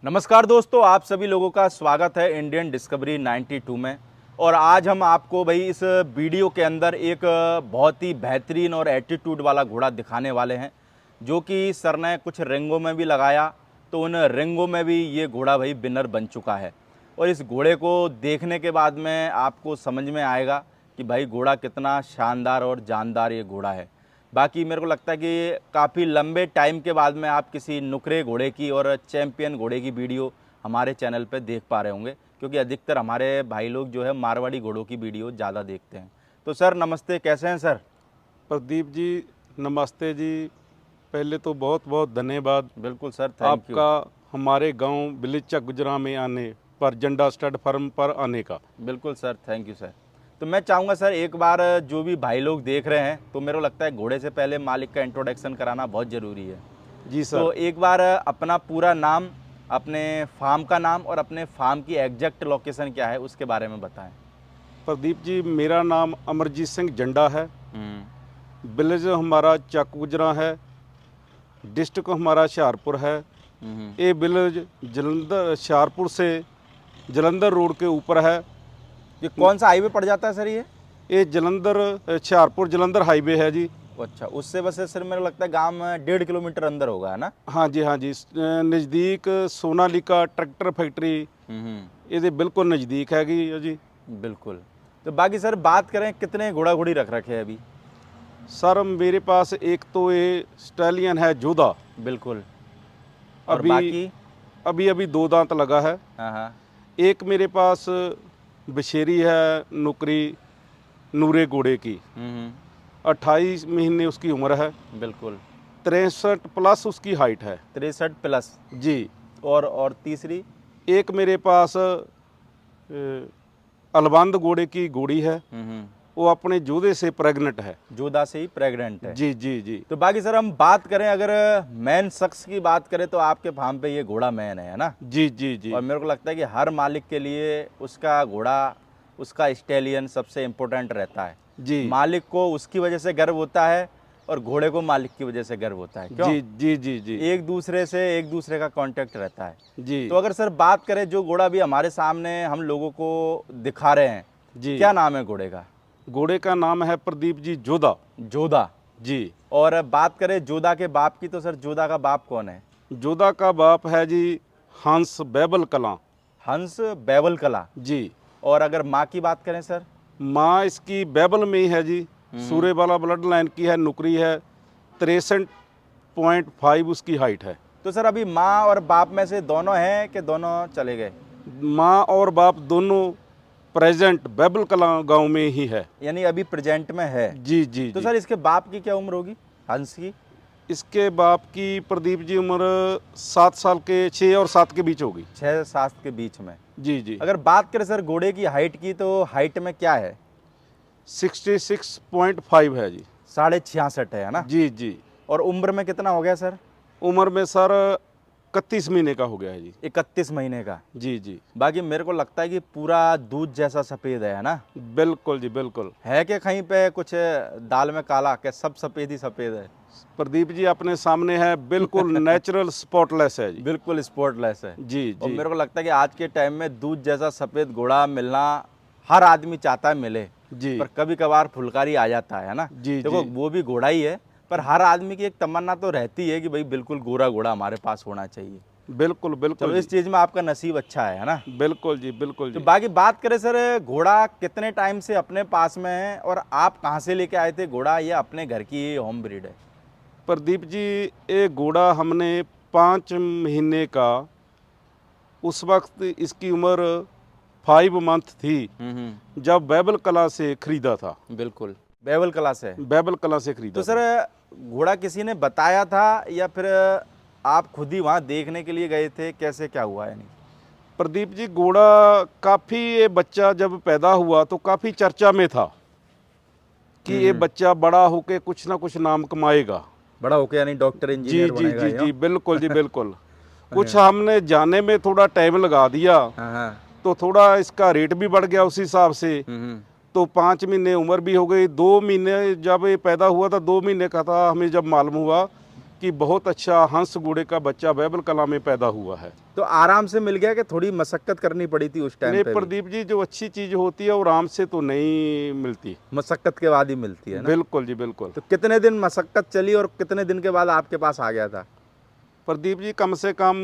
नमस्कार दोस्तों, आप सभी लोगों का स्वागत है इंडियन डिस्कवरी 92 में। और आज हम आपको भाई इस वीडियो के अंदर एक बहुत ही बेहतरीन और एटीट्यूड वाला घोड़ा दिखाने वाले हैं, जो कि सर ने कुछ रिंगों में भी लगाया, तो उन रिंगों में भी ये घोड़ा भाई विनर बन चुका है। और इस घोड़े को देखने के बाद में आपको समझ में आएगा कि भाई घोड़ा कितना शानदार और जानदार ये घोड़ा है। बाकी मेरे को लगता है कि काफ़ी लंबे टाइम के बाद में आप किसी नुकरे घोड़े की और चैंपियन घोड़े की वीडियो हमारे चैनल पे देख पा रहे होंगे, क्योंकि अधिकतर हमारे भाई लोग जो है मारवाड़ी घोड़ों की वीडियो ज़्यादा देखते हैं। तो सर नमस्ते, कैसे हैं सर? प्रदीप जी नमस्ते जी। पहले तो बहुत बहुत धन्यवाद बिल्कुल सर, थैंक यू। आपका हमारे गांव बिलिचा गुजरा में आने पर, झंडा स्टड फार्म पर आने का। बिल्कुल सर, थैंक यू सर। तो मैं चाहूँगा सर, एक बार जो भी भाई लोग देख रहे हैं, तो मेरे को लगता है घोड़े से पहले मालिक का इंट्रोडक्शन कराना बहुत ज़रूरी है। जी सर। तो एक बार अपना पूरा नाम, अपने फार्म का नाम और अपने फार्म की एग्जैक्ट लोकेशन क्या है उसके बारे में बताएं। प्रदीप जी, मेरा नाम अमरजीत सिंह झंडा है। विलेज हमारा चक गुजरा है। डिस्ट्रिक्ट हमारा हुशियारपुर है। ये विलेज जलंधर हुशियारपुर से जलंधर रोड के ऊपर है। ये कौन सा हाईवे पड़ जाता है सर ये जलंधर हुशियारपुर जलंधर हाईवे है जी। अच्छा, उससे बस सर मेरे को लगता है गांव में 1.5 किलोमीटर अंदर होगा, है ना? हाँ जी, हाँ जी। नज़दीक सोनालिका ट्रैक्टर फैक्ट्री ये बिल्कुल नज़दीक हैगी जी। बिल्कुल। तो बाकी सर बात करें, कितने घोड़ा घोड़ी रख रखे हैं अभी? सर मेरे पास एक तो ये स्टैलियन है जोधा। बिल्कुल। और अभी बाकी? अभी 2 दांत लगा है। हाँ हाँ। एक मेरे पास बशेरी है नुकरी नूरे घोड़े की। 28 महीने उसकी उम्र है। बिल्कुल। 63 प्लस उसकी हाइट है 63 प्लस जी। और तीसरी? एक मेरे पास अलबंद घोड़े की घोड़ी है। वो अपने जोधे से प्रेग्नेंट है। जोधा से ही प्रेग्नेंट है? जी जी जी। तो बाकी सर हम बात करें, अगर मैन शख्स की बात करें, तो आपके फार्म पे ये घोड़ा मैन है ना? जी जी जी। और मेरे को लगता है कि हर मालिक के लिए उसका घोड़ा, उसका स्टैलियन सबसे इम्पोर्टेंट रहता है जी। मालिक को उसकी वजह से गर्व होता है और घोड़े को मालिक की वजह से गर्व होता है। क्यों? जी जी जी जी। एक दूसरे का कांटेक्ट रहता है जी। तो अगर सर बात करें, जो घोड़ा भी हमारे सामने हम लोगों को दिखा रहे हैं, जी। क्या नाम है घोड़े का? घोड़े का नाम है प्रदीप जी जोधा। जोधा जी। और बात करें जोधा के बाप की, तो सर जोधा का बाप कौन है? जोधा का बाप है जी हंस बैबल कला। हंस बैबल कला। जी। और अगर माँ की बात करें सर? माँ इसकी बैबल में ही है जी। सूर्य वाला ब्लड लाइन की है, नुकरी है। 63.5 उसकी हाइट है। तो सर अभी माँ और बाप में से दोनों हैं कि दोनों चले गए? माँ और बाप दोनों प्रेजेंट बैबल कला गांव में ही है। यानी अभी प्रेजेंट में है? जी जी तो जी। सर इसके बाप की क्या उम्र होगी, हंस की? इसके बाप की प्रदीप जी उम्र 7 साल के 6 और 7 के बीच होगी। 6-7 के बीच में? जी जी। अगर बात करें सर घोड़े की हाइट की, तो हाइट में क्या है? 66.5 है जी। 66.5 है ना? जी जी। और उम्र में कितना हो गया सर? उम्र में सर 31 महीने का हो गया है जी। 31 महीने का? जी जी। बाकी मेरे को लगता है कि पूरा दूध जैसा सफ़ेद है ना? बिल्कुल जी बिल्कुल। है कि कहीं पे कुछ दाल में काला, क्या सब सफ़ेद ही सफ़ेद है? प्रदीप जी अपने सामने है, बिल्कुल नेचुरल स्पॉटलेस है जी। बिल्कुल स्पॉटलेस है। जी और जी। मेरे को लगता है कि आज के टाइम में दूध जैसा सफ़ेद घोड़ा मिलना हर आदमी चाहता है मिले, जी पर कभी कभार फुलकारी आ जाता है ना? जी देखो जी। वो भी घोड़ा ही है, पर हर आदमी की एक तमन्ना तो रहती है कि भाई बिल्कुल गोरा घोड़ा हमारे पास होना चाहिए। बिल्कुल चलो बिल्कुल इस चीज़ में आपका नसीब अच्छा है ना? बिल्कुल जी बिल्कुल तो जी। बाकी बात करें सर, घोड़ा कितने टाइम से अपने पास में है और आप कहाँ से लेके आए थे घोड़ा, या अपने घर की ये होम ब्रीड है? प्रदीप जी ये घोड़ा हमने 5 महीने का, उस वक्त इसकी उम्र 5 मंथ थी, जब बैबल कला से खरीदा था। बिल्कुल, बैबल कला से? बैबल कला से खरीदा तो सर घोड़ा किसी ने बताया था या फिर आप खुद ही वहाँ देखने के लिए गए थे, कैसे क्या हुआ यानी? प्रदीप जी घोड़ा काफ़ी, ये बच्चा जब पैदा हुआ तो काफ़ी चर्चा में था कि ये बच्चा बड़ा होके कुछ ना कुछ नाम कमाएगा। बड़ा होके यानी डॉक्टर जी इंजीनियर जी बनेगा जी जी। बिल्कुल जी बिल्कुल। कुछ हाँ हमने जाने में थोड़ा टाइम लगा दिया, हाँ। तो थोड़ा इसका रेट भी बढ़ गया उस हिसाब से। तो 5 महीने उम्र भी हो गई। 2 महीने जब ये पैदा हुआ था, 2 महीने का था, हमें जब मालूम हुआ कि बहुत अच्छा हंस घोड़े का बच्चा बैबल कला में पैदा हुआ है। तो आराम से मिल गया कि थोड़ी मशक्कत करनी पड़ी थी उस टाइम नहीं पे भी? प्रदीप जी, जो अच्छी चीज़ होती है वो आराम से तो नहीं मिलती। मशक्कत के बाद ही मिलती है ना? बिल्कुल जी बिल्कुल। तो कितने दिन मशक्कत चली और कितने दिन के बाद आपके पास आ गया था? प्रदीप जी कम से कम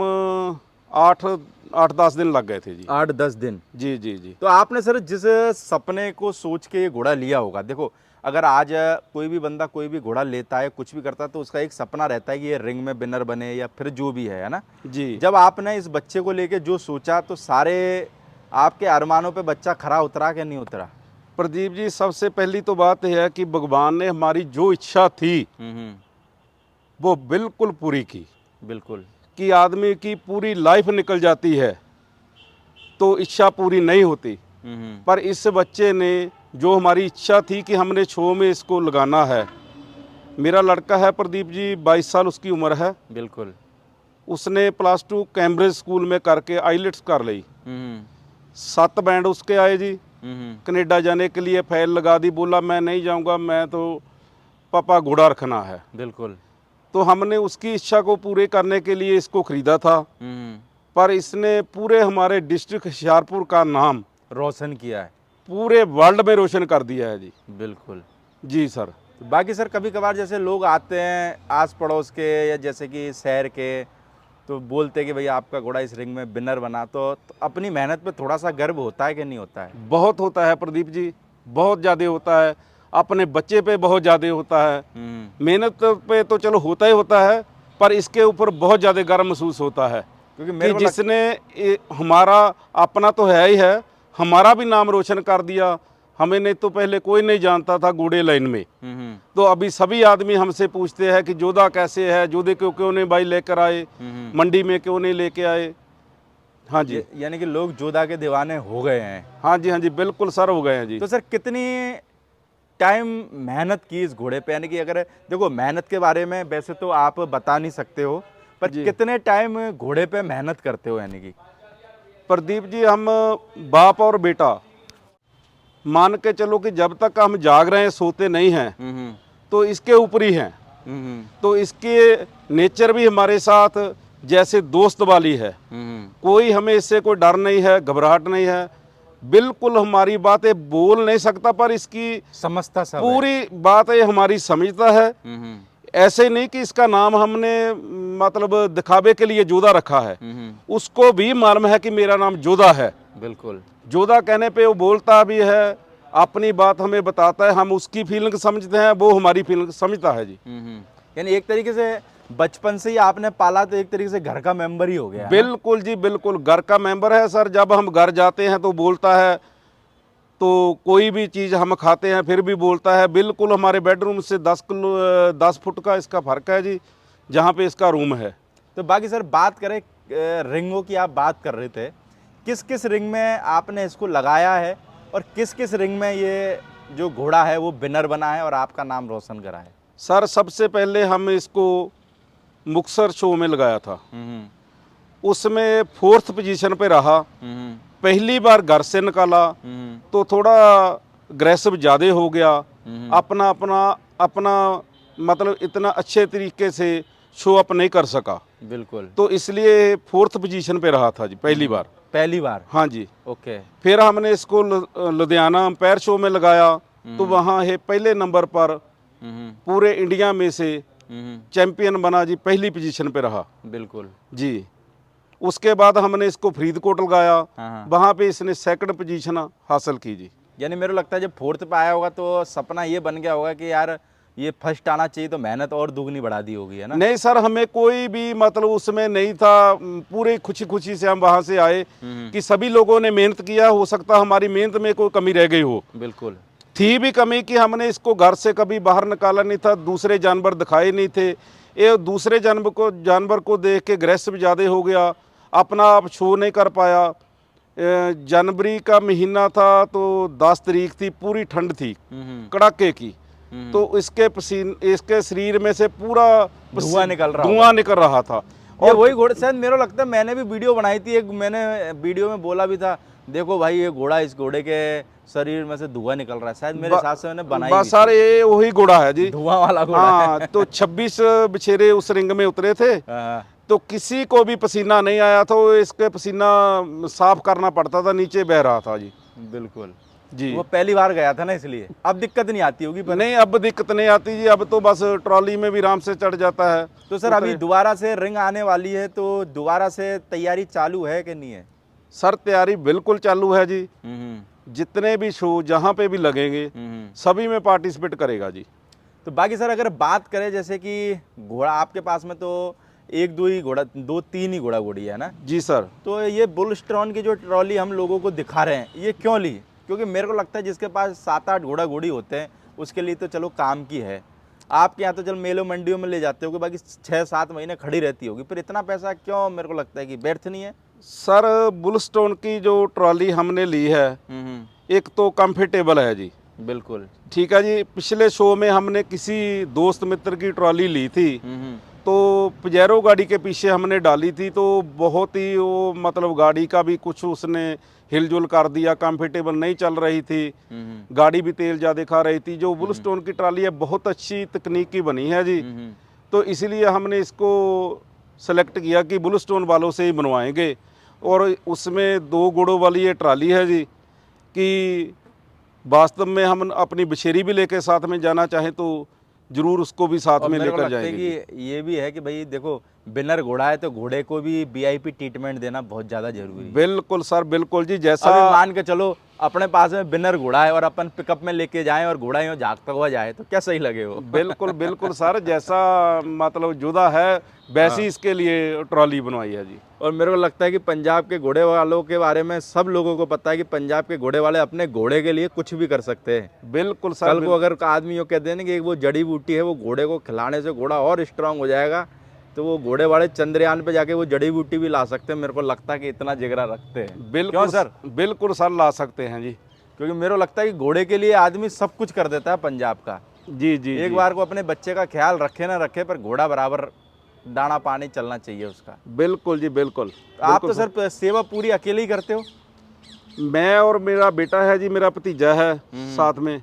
8-10 दिन लग गए थे जी। 8-10 दिन। जी जी जी। तो आपने सर जिस सपने को सोच के ये घोड़ा लिया होगा, देखो अगर आज कोई भी बंदा कोई भी घोड़ा लेता है, कुछ भी करता है, तो उसका एक सपना रहता है कि ये रिंग में विनर बने या फिर जो भी है ना? जी जब आपने इस बच्चे को लेके जो सोचा, तो सारे आपके अरमानों पे बच्चा खरा उतरा कि नहीं उतरा? प्रदीप जी, सबसे पहली तो बात यह है कि भगवान ने हमारी जो इच्छा थी वो बिल्कुल पूरी की। बिल्कुल। कि आदमी की पूरी लाइफ निकल जाती है तो इच्छा पूरी नहीं होती, पर इस बच्चे ने जो हमारी इच्छा थी कि हमने शो में इसको लगाना है। मेरा लड़का है प्रदीप जी, 22 साल उसकी उम्र है। बिल्कुल। उसने +2 कैम्ब्रिज स्कूल में करके आईलेट्स कर ली। 7 बैंड उसके आए जी। कनाडा जाने के लिए फाइल लगा दी, बोला मैं नहीं जाऊंगा, मैं तो पापा घोड़ा रखना है। बिल्कुल। तो हमने उसकी इच्छा को पूरे करने के लिए इसको खरीदा था, पर इसने पूरे हमारे डिस्ट्रिक्ट होशियारपुर का नाम रोशन किया है। पूरे वर्ल्ड में रोशन कर दिया है जी। बिल्कुल जी सर। बाकी सर कभी कभार जैसे लोग आते हैं आस पड़ोस के या जैसे कि शहर के, तो बोलते हैं कि भाई आपका घोड़ा इस रिंग में विनर बना, तो अपनी मेहनत पे थोड़ा सा गर्व होता है कि नहीं होता है? बहुत होता है प्रदीप जी, बहुत ज़्यादा होता है। अपने बच्चे पे बहुत ज़्यादा होता है। मेहनत पे तो चलो होता ही होता है, पर इसके ऊपर बहुत ज़्यादा गर्व महसूस होता है क्योंकि कि मेरे को जिसने हमारा अपना तो है ही है, हमारा भी नाम रोशन कर दिया। हमें नहीं तो पहले कोई नहीं जानता था घोड़े लाइन में, तो अभी सभी आदमी हमसे पूछते हैं कि जोधा कैसे है, जोधे को क्यों नहीं भाई लेकर आए, मंडी में क्यों नहीं लेके आए। हाँ जी। यानी कि लोग जोधा के दीवाने हो गए हैं। हाँ जी, हाँ जी, बिल्कुल सर, हो गए हैं जी। तो सर कितनी टाइम मेहनत की इस घोड़े पे? यानी कि अगर देखो मेहनत के बारे में वैसे तो आप बता नहीं सकते हो, पर कितने टाइम घोड़े पे मेहनत करते हो? यानी कि प्रदीप जी, हम बाप और बेटा मान के चलो कि जब तक हम जाग रहे हैं, सोते नहीं हैं, तो इसके ऊपर ही हैं। तो इसके नेचर भी हमारे साथ जैसे दोस्त वाली है। कोई हमें इससे कोई डर नहीं है, घबराहट नहीं है। बिल्कुल हमारी बातें बोल नहीं सकता, पर इसकी समझता सब पूरी बात ये हमारी समझता है। ऐसे नहीं कि इसका नाम हमने मतलब दिखावे के लिए जोधा रखा है, उसको भी मालूम है कि मेरा नाम जोधा है। बिल्कुल। जोधा कहने पे वो बोलता भी है, अपनी बात हमें बताता है, हम उसकी फीलिंग समझते हैं, वो हमारी फीलिंग समझता है जी। यानी एक तरीके से बचपन से ही आपने पाला, तो एक तरीके से घर का मेंबर ही हो गया। बिल्कुल जी बिल्कुल, घर का मेंबर है सर। जब हम घर जाते हैं तो बोलता है, तो कोई भी चीज़ हम खाते हैं फिर भी बोलता है। बिल्कुल हमारे बेडरूम से 10 फुट का इसका फ़र्क है जी, जहाँ पे इसका रूम है। तो बाकी सर बात करें रिंगों की, आप बात कर रहे थे, किस किस रिंग में आपने इसको लगाया है और किस किस रिंग में ये जो घोड़ा है वो विनर बना है और आपका नाम रोशन करा है? सर सबसे पहले हम इसको मुक्तसर शो में लगाया था, उसमें 4th पोजीशन पे रहा। पहली बार घर से निकाला तो थोड़ा अग्रेसिव ज़्यादा हो गया, अपना अपना अपना मतलब इतना अच्छे तरीके से शो अप नहीं कर सका। बिल्कुल। तो इसलिए 4th पोजीशन पे रहा था जी पहली बार। पहली बार? हाँ जी। ओके। फिर हमने इसको लुधियाना अंपायर शो में लगाया, तो वहाँ है पहले नंबर पर पूरे इंडिया में से चैंपियन बना जी, पहली पोजीशन पे रहा। बिल्कुल जी। उसके बाद हमने इसको फरीदकोट लगाया, वहाँ पे इसने 2nd पोजीशन हासिल की जी। यानी मेरे को लगता है जब 4th पे आया होगा तो सपना ये बन गया होगा कि यार ये फर्स्ट आना चाहिए, तो मेहनत और दुगनी बढ़ा दी होगी, है ना? नहीं सर, हमें कोई भी मतलब उसमें नहीं था, पूरे खुशी खुशी से हम वहाँ से आए कि सभी लोगों ने मेहनत किया। हो सकता हमारी मेहनत में कोई कमी रह गई हो। बिल्कुल। थी भी कमी कि हमने इसको घर से कभी बाहर निकाला नहीं था, दूसरे जानवर दिखाए नहीं थे। ये दूसरे जानवर को देख के अग्रेसिव ज़्यादा हो गया, अपना आप शो नहीं कर पाया। जनवरी का महीना था तो 10 तारीख थी, पूरी ठंड थी कड़ाके की, तो इसके शरीर में से पूरा धुआं निकल रहा था। ये वही घोड़ा, शायद मेरे को लगता है मैंने भी वीडियो बनाई थी एक, मैंने वीडियो में बोला भी था, देखो भाई ये घोड़ा, इस घोड़े के शरीर में से धुआं निकल रहा है, शायद मेरे हिसाब से मैंने बनाई बस सर ये वही घोड़ा है जी, धुआं वाला घोड़ा हाँ। तो 26 बछेरे उस रिंग में उतरे थे, है। तो किसी को भी पसीना नहीं आया, तो इसके पसीना साफ करना पड़ता था, नीचे बह रहा था जी। बिल्कुल जी वो पहली बार गया था ना, इसलिए अब दिक्कत नहीं आती होगी। पर नहीं, अब दिक्कत नहीं आती जी, अब तो बस ट्रॉली में भी आराम से चढ़ जाता है। तो सर अभी दोबारा से रिंग आने वाली है, तो दोबारा से तैयारी चालू है कि नहीं है? सर तैयारी बिल्कुल चालू है जी, जितने भी शो जहाँ पे भी लगेंगे सभी में पार्टिसिपेट करेगा जी। तो बाकी सर अगर बात करें जैसे कि घोड़ा आपके पास में तो एक दो ही घोड़ा, दो तीन ही घोड़ा घोड़ी है ना जी सर। तो ये बुल स्ट्रॉन की जो ट्रॉली हम लोगों को दिखा रहे हैं, ये क्यों ली? क्योंकि मेरे को लगता है जिसके पास 7-8 घोड़ा घोड़ी होते हैं उसके लिए तो चलो काम की है। आपके यहाँ तो चल मेलों मंडियों में ले जाते होगे, बाकी 6-7 महीने खड़ी रहती होगी, फिर इतना पैसा क्यों? मेरे को लगता है कि व्यर्थ नहीं है। सर बुल स्टोन की जो ट्रॉली हमने ली है, एक तो कंफर्टेबल है जी, बिल्कुल ठीक है जी। पिछले शो में हमने किसी दोस्त मित्र की ट्रॉली ली थी, तो पजेरो गाड़ी के पीछे हमने डाली थी, तो बहुत ही वो मतलब गाड़ी का भी कुछ उसने हिलजुल कर दिया, कंफर्टेबल नहीं चल रही थी, गाड़ी भी तेल ज़्यादा खा रही थी। जो बुल स्टोन की ट्रॉली है बहुत अच्छी तकनीक की बनी है जी, तो इसीलिए हमने इसको सेलेक्ट किया कि बुल स्टोन वालों से ही बनवाएंगे। और उसमें 2 घोड़ों वाली ये ट्रॉली है जी, कि वास्तव में हम अपनी बछेरी भी लेके साथ में जाना चाहें तो जरूर उसको भी साथ में लेकर जाएंगे। कि ये भी है कि भाई देखो बिनर घोड़ा है तो घोड़े को भी वीआईपी ट्रीटमेंट देना बहुत ज़्यादा जरूरी है। बिल्कुल सर, बिल्कुल जी। जैसा अभी मान के चलो अपने पास में बिनर घोड़ा है और अपन पिकअप में लेके जाएं और घोड़ा यूँ झाँकता हुआ जाए तो क्या सही लगे वो? बिल्कुल बिल्कुल सर, जैसा मतलब जुदा है वैसी इसके लिए ट्रॉली बनवाई है जी। और मेरे को लगता है कि पंजाब के घोड़े वालों के बारे में सब लोगों को पता है कि पंजाब के घोड़े वाले अपने घोड़े के लिए कुछ भी कर सकते हैं। बिल्कुल सर। कल को अगर आदमी कह दें कि वो जड़ी बूटी है, वो घोड़े को खिलाने से घोड़ा और स्ट्रांग हो जाएगा, तो वो घोड़े वाले चंद्रयान पे जाके वो जड़ी बूटी भी ला सकते हैं। मेरे को लगता है कि इतना जिगरा रखते हैं। बिल्कुल सर, बिल्कुल सर, ला सकते हैं जी, क्योंकि मेरे को लगता है कि घोड़े के लिए आदमी सब कुछ कर देता है पंजाब का। जी जी। एक बार को अपने बच्चे का ख्याल रखे ना रखे, पर घोड़ा बराबर दाना पानी चलना चाहिए उसका। बिल्कुल जी, बिल्कुल। आप तो सर सेवा पूरी अकेले ही करते हो? मैं और मेरा बेटा है जी, मेरा भतीजा है साथ में,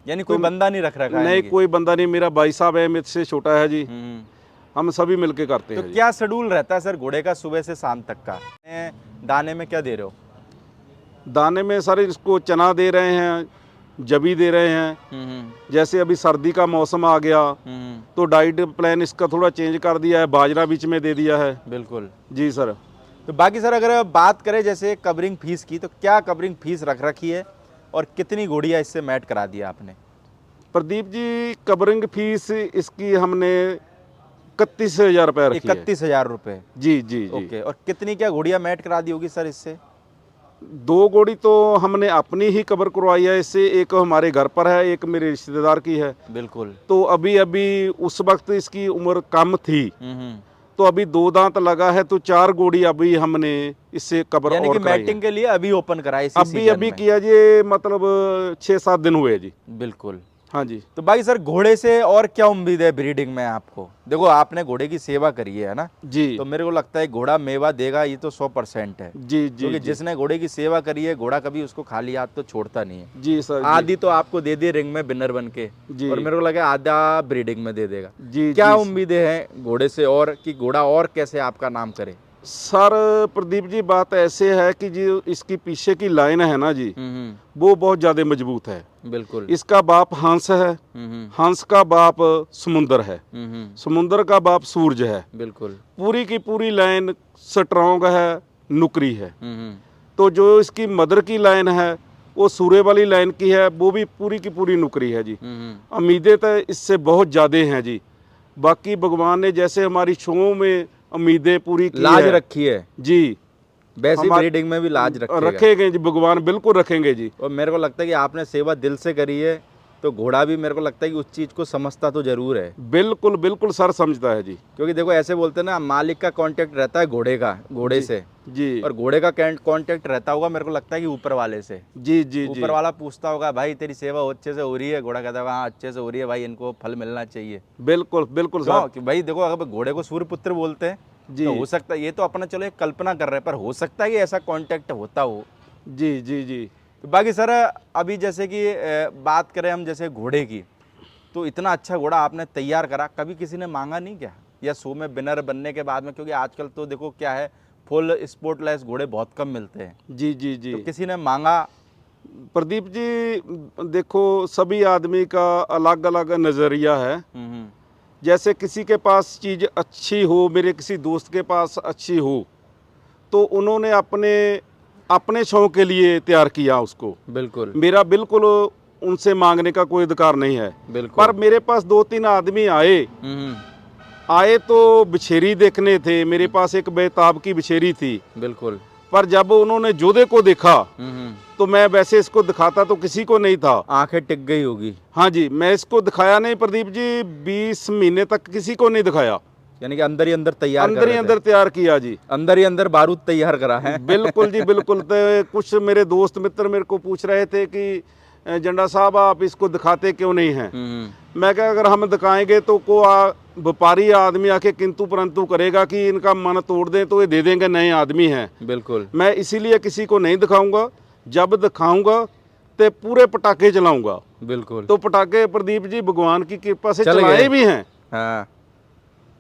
यानी कोई बंदा नहीं रख रखा है? नहीं, कोई बंदा नहीं। मेरा भाई साहब है, मेरे से छोटा है जी, हम सभी मिलके करते तो हैं। क्या शेड्यूल रहता है सर घोड़े का सुबह से शाम तक का? दाने में क्या दे रहे हो? दाने में सर इसको चना दे रहे हैं, जबी दे रहे हैं। जैसे अभी सर्दी का मौसम आ गया तो डाइट प्लान इसका थोड़ा चेंज कर दिया है, बाजरा बीच में दे दिया है। बिल्कुल जी सर। तो बाकी सर अगर बात करें जैसे कवरिंग फीस की, तो क्या कवरिंग फीस रख रखी है और कितनी घोड़ियाँ इससे मैट करा दिया आपने? प्रदीप जी, कवरिंग फीस इसकी हमने 31,000 रुपये रखी है। 31,000 रुपये? जी जी जी। ओके। और कितनी क्या घोड़ियाँ मैट करा दी होगी सर इससे? 2 घोड़ी तो हमने अपनी ही कवर करवाई है इससे, एक हमारे घर पर है, एक मेरे रिश्तेदार की है। बिल्कुल। तो अभी अभी उस वक्त इसकी उम्र कम थी, तो अभी 2 दांत लगा है, तो 4 घोड़ी अभी हमने इससे कवर यानी और कि कराई मैटिंग है। के लिए अभी ओपन कराई इसी अभी सीजन अभी में? किया जी, मतलब 6-7 दिन हुए जी। बिल्कुल। हाँ जी। तो भाई सर घोड़े से और क्या उम्मीद है ब्रीडिंग में आपको? देखो आपने घोड़े की सेवा करी है ना, जी तो मेरे को लगता है घोड़ा मेवा देगा, ये तो 100% है। जी जी क्योंकि जी। जिसने घोड़े की सेवा करी है, घोड़ा कभी उसको खाली हाथ तो छोड़ता नहीं है। जी सर। आधी तो आपको दे दी रिंग में बिनर बन के, जी। और मेरे को लगा आधा ब्रीडिंग में दे देगा। जी। क्या जी उम्मीदें हैं घोड़े से और कि घोड़ा और कैसे आपका नाम करे? सर प्रदीप जी, बात ऐसे है कि जी इसकी पीछे की लाइन है ना जी, वो बहुत ज़्यादा मजबूत है। बिल्कुल। इसका बाप हंस है, हंस का बाप समुंदर है, समुंदर का बाप सूरज है। बिल्कुल। पूरी की पूरी लाइन स्ट्रॉन्ग है, नुकरी है। तो जो इसकी मदर की लाइन है वो सूर्य वाली लाइन की है, वो भी पूरी की पूरी नुकरी है जी। उम्मीदें तो इससे बहुत ज़्यादा हैं जी। बाकी भगवान ने जैसे हमारी छुओं में उम्मीदें पूरी की लाज है रखी है जी, वैसी ब्रीडिंग में भी लाज रखेंगे जी, भगवान बिल्कुल रखेंगे जी। और मेरे को लगता है कि आपने सेवा दिल से करी है, तो घोड़ा भी मेरे को लगता है कि उस चीज़ को समझता तो जरूर है। बिल्कुल बिल्कुल सर, समझता है जी। क्योंकि देखो ऐसे बोलते हैं ना, मालिक का कांटेक्ट रहता है घोड़े से जी। और घोड़े का कांटेक्ट रहता होगा मेरे को लगता है कि ऊपर वाले से। जी जी जी। ऊपर वाला पूछता होगा भाई तेरी सेवा अच्छे से हो रही है, घोड़ा कहता होगा हाँ अच्छे से हो रही है भाई, इनको फल मिलना चाहिए। बिल्कुल बिल्कुल सर। कि भाई देखो अगर घोड़े को सूर्यपुत्र बोलते हैं जी तो हो सकता है, ये तो अपना चलो एक कल्पना कर रहे हैं, पर हो सकता है कि ऐसा कांटेक्ट होता हो। जी जी जी। तो बाकी सर अभी जैसे कि बात करें हम जैसे घोड़े की, तो इतना अच्छा घोड़ा आपने तैयार करा, कभी किसी ने मांगा नहीं क्या, या शो में विनर बनने के बाद में? क्योंकि आजकल तो देखो क्या है, फुल स्पोर्टलेस घोड़े बहुत कम मिलते हैं, जी जी जी। तो किसी ने मांगा? प्रदीप जी देखो, सभी आदमी का अलग अलग नज़रिया है। हम्म, जैसे किसी के पास चीज़ अच्छी हो, मेरे किसी दोस्त के पास अच्छी हो, तो उन्होंने अपने अपने शौक के लिए तैयार किया उसको। बिल्कुल मेरा बिल्कुल उनसे मांगने का कोई अधिकार नहीं है। बिल्कुल। पर मेरे पास 2-3 आदमी आए हम्म, आए तो बिछेरी देखने थे, मेरे पास एक बेताब की बिछेरी थी। बिल्कुल। पर जब उन्होंने जोधे को देखा हम्म, तो मैं वैसे इसको दिखाता तो किसी को नहीं था। आंखें टिक गई होगी। हाँ जी, मैं इसको दिखाया नहीं प्रदीप जी, 20 महीने तक किसी को नहीं दिखाया। यानी कि अंदर ही अंदर तैयार कर अंदर ही रहे थे। अंदर तैयार किया जी। अंदर ही अंदर बारूद तैयार करा है। बिल्कुल जी बिल्कुल। तो कुछ मेरे दोस्त मित्र मेरे को पूछ रहे थे कि जंडा साहब आप इसको दिखाते क्यों नहीं हैं। मैं क्या, अगर हम दिखाएंगे तो को व्यापारी आदमी आके किंतु परंतु करेगा कि इनका मन तोड़ दें तो ये दे देंगे, नए आदमी हैं। बिल्कुल मैं इसीलिए किसी को नहीं दिखाऊंगा। जब दिखाऊंगा तो पूरे पटाखे चलाऊंगा। बिल्कुल। तो पटाखे प्रदीप जी भगवान की कृपा से चल चलाए गए। भी हैं, हाँ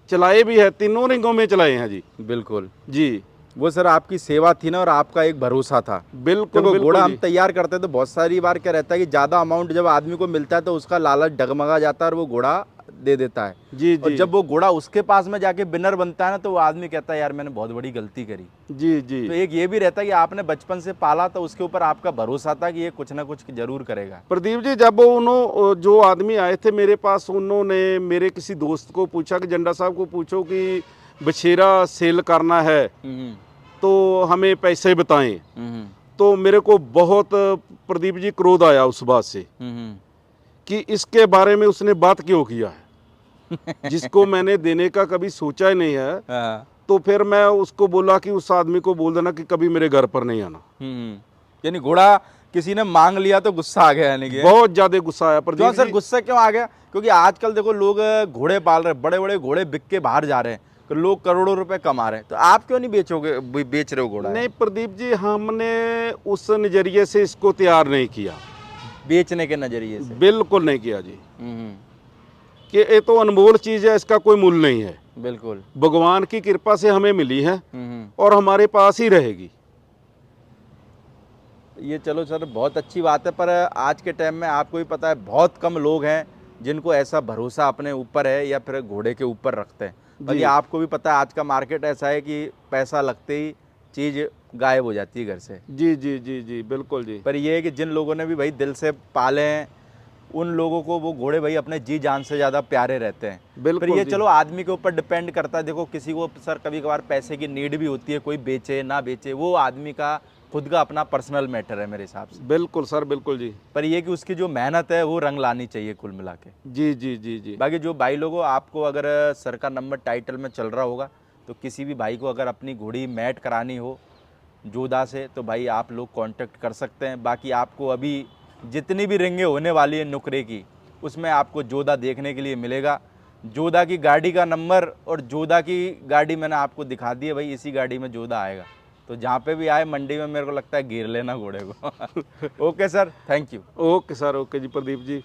चलाए भी है, तीनों रिंगों में चलाए हैं जी। बिल्कुल। जी वो सर आपकी सेवा थी ना, और आपका एक भरोसा था। बिल्कुल देखो घोड़ा बिल्कुल हम जी। तैयार करते हैं तो बहुत सारी बार क्या रहता है कि ज़्यादा अमाउंट जब आदमी को मिलता है तो उसका लालच डगमगा जाता है और वो घोड़ा दे देता है। जी और जी जब वो घोड़ा उसके पास में जाके विनर बनता है ना, तो वो आदमी कहता है यार मैंने बहुत बड़ी गलती करी। जी जी। तो एक ये भी रहता है कि आपने बचपन से पाला, तो उसके ऊपर आपका भरोसा था कि ये कुछ ना कुछ जरूर करेगा। प्रदीप जी जब उन्होंने जो आदमी आए थे मेरे पास, उन्होंने मेरे किसी दोस्त को पूछा कि जंडा साहब को पूछो कि बछेरा सेल करना है तो हमें पैसे बताएं। तो मेरे को बहुत प्रदीप जी क्रोध आया उस बात से कि इसके बारे में उसने बात क्यों किया है, जिसको मैंने देने का कभी सोचा ही नहीं है। हाँ। तो फिर मैं उसको बोला कि उस आदमी को बोल देना कि कभी मेरे घर पर नहीं आना। यानी घोड़ा किसी ने मांग लिया तो गुस्सा आ गया, यानी कि बहुत ज्यादा गुस्सा आया क्यों प्रदीप सर, जी। गुस्सा क्यों आ गया? क्योंकि आजकल देखो लोग घोड़े पाल रहे हैं, बड़े बड़े घोड़े बिक के बाहर जा रहे हैं, तो लोग करोड़ों रुपए कमा रहे हैं, तो आप क्यों नहीं बेचोगे, बेच रहे हो घोड़ा? नहीं प्रदीप जी, हमने उस नजरिए से इसको तैयार नहीं किया, बेचने के नजरिए से? बिल्कुल नहीं किया जी। कि ये तो अनमोल चीज है, इसका कोई मूल्य नहीं है। बिल्कुल। भगवान की कृपा से हमें मिली है और हमारे पास ही रहेगी। ये चलो सर बहुत अच्छी बात है, पर आज के टाइम में आपको भी पता है बहुत कम लोग हैं जिनको ऐसा भरोसा अपने ऊपर है या फिर घोड़े के ऊपर रखते हैं। बाकी आपको भी पता है आज का मार्केट ऐसा है कि पैसा लगते ही चीज़ गायब हो जाती है घर से। जी जी जी जी बिल्कुल जी। पर ये है कि जिन लोगों ने भी भाई दिल से पाले हैं, उन लोगों को वो घोड़े भाई अपने जी जान से ज़्यादा प्यारे रहते हैं। बिल्कुल पर ये जी। चलो आदमी के ऊपर डिपेंड करता है। देखो किसी को सर कभी कभार पैसे की नीड भी होती है, कोई बेचे ना बेचे वो आदमी का खुद का अपना पर्सनल मैटर है मेरे हिसाब से। बिल्कुल सर बिल्कुल जी। पर ये कि उसकी जो मेहनत है वो रंग लानी चाहिए कुल मिला के। जी जी जी जी। बाकी जो भाई लोगों, आपको अगर सर का नंबर टाइटल में चल रहा होगा, तो किसी भी भाई को अगर अपनी घोड़ी मैट करानी हो जोधा से, तो भाई आप लोग कांटेक्ट कर सकते हैं। बाकी आपको अभी जितनी भी रिंगें होने वाली है नुकरे की, उसमें आपको जोधा देखने के लिए मिलेगा। जोधा की गाड़ी का नंबर और जोधा की गाड़ी मैंने आपको दिखा दी है भाई, इसी गाड़ी में जोधा आएगा। तो जहाँ पे भी आए मंडी में, मेरे को लगता है घेर लेना घोड़े को। Okay sir, thank you. Okay sir, okay जी प्रदीप जी।